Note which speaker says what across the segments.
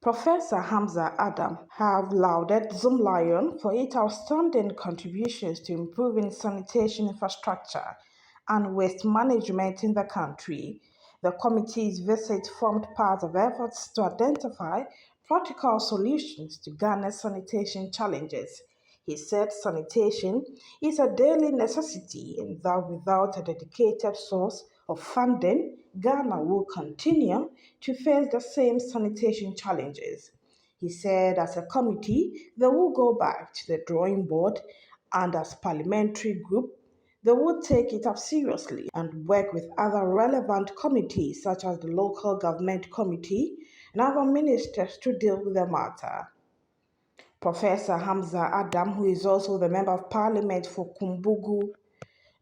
Speaker 1: Professor Hamza Adam have lauded Zoomlion for its outstanding contributions to improving sanitation infrastructure and waste management in the country. The committee's visit formed part of efforts to identify practical solutions to Ghana's sanitation challenges. He said sanitation is a daily necessity and that without a dedicated source of funding, Ghana will continue to face the same sanitation challenges. He said as a committee, they will go back to the drawing board and as parliamentary group, they will take it up seriously and work with other relevant committees such as the local government committee and other ministers to deal with the matter. Professor Hamza Adam, who is also the Member of Parliament for Kumbugu,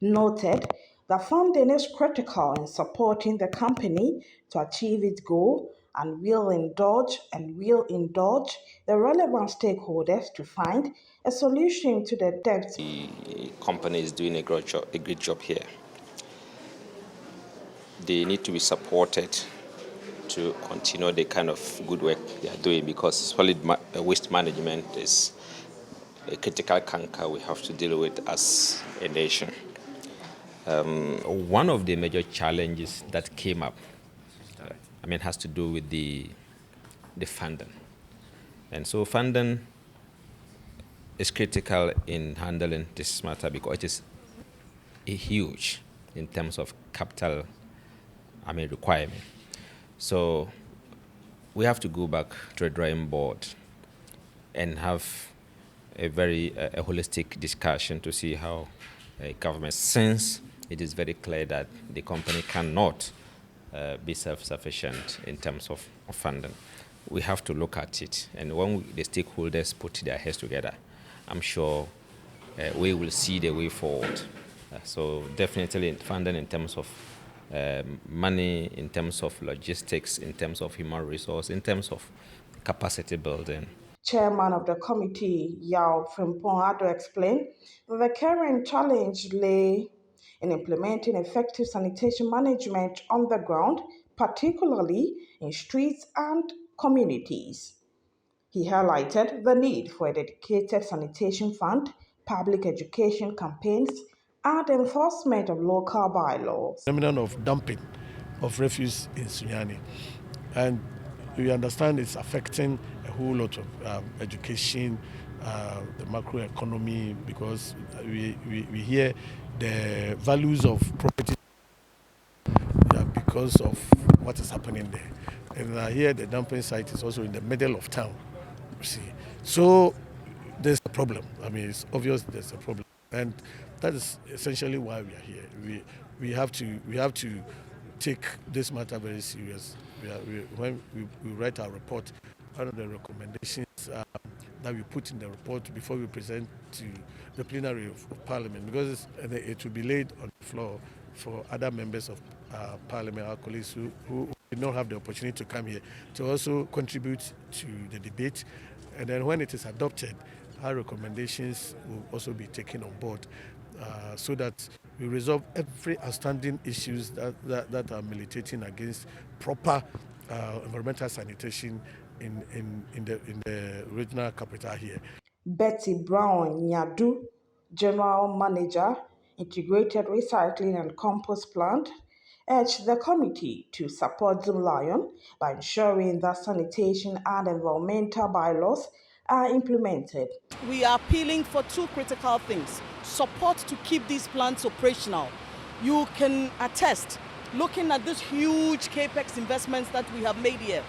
Speaker 1: noted that funding is critical in supporting the company to achieve its goal and will indulge the relevant stakeholders to find a solution to the debt.
Speaker 2: The company is doing a great job here. They need to be supported to continue the kind of good work they are doing because solid waste management is a critical canker we have to deal with as a nation. One of the major challenges that came up, has to do with the funding. And so funding is critical in handling this matter because it is huge in terms of capital requirement. So we have to go back to the drawing board and have a very holistic discussion to see how government, since it is very clear that the company cannot be self-sufficient in terms of funding, we have to look at it. And when the stakeholders put their heads together, I'm sure we will see the way forward. So definitely funding in terms of money, in terms of logistics, in terms of human resource, in terms of capacity building.
Speaker 1: Chairman of the committee, Yao Frimpong Addo, explained that the current challenge lay in implementing effective sanitation management on the ground, particularly in streets and communities. He highlighted the need for a dedicated sanitation fund, public education campaigns, and enforcement of local bylaws.
Speaker 3: Phenomenon of dumping of refuse in Sunyani, and we understand it's affecting a whole lot of education, the macroeconomy, because we hear the values of property because of what is happening there. And here the dumping site is also in the middle of town, you see. So there's a problem. It's obvious there's a problem. And that is essentially why we are here. We have to take this matter very serious. When we write our report, one of the recommendations that we put in the report before we present to the plenary of Parliament, because it will be laid on the floor for other members of Parliament, our colleagues who did not have the opportunity to come here, to also contribute to the debate. And then when it is adopted, our recommendations will also be taken on board so that we resolve every outstanding issues that are militating against proper environmental sanitation in the regional capital here.
Speaker 1: Betty Brown Nyadu, General Manager, Integrated Recycling and Compost Plant, urged the committee to support Zoomlion by ensuring that sanitation and environmental bylaws are implemented.
Speaker 4: We are appealing for two critical things: support to keep these plants operational. You can attest, looking at these huge capex investments that we have made here,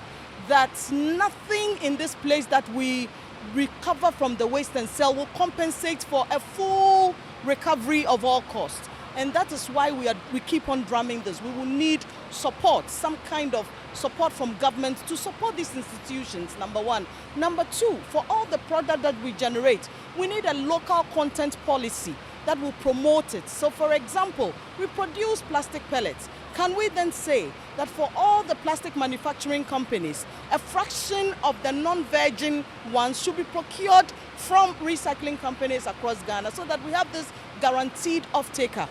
Speaker 4: that nothing in this place that we recover from the waste and sell will compensate for a full recovery of all costs. And that is why we keep on drumming this. We will need support, some kind of support from government to support these institutions, number one. Number two, for all the product that we generate, we need a local content policy that will promote it. So for example, we produce plastic pellets. Can we then say that for all the plastic manufacturing companies, a fraction of the non-virgin ones should be procured from recycling companies across Ghana so that we have this guaranteed off-taker?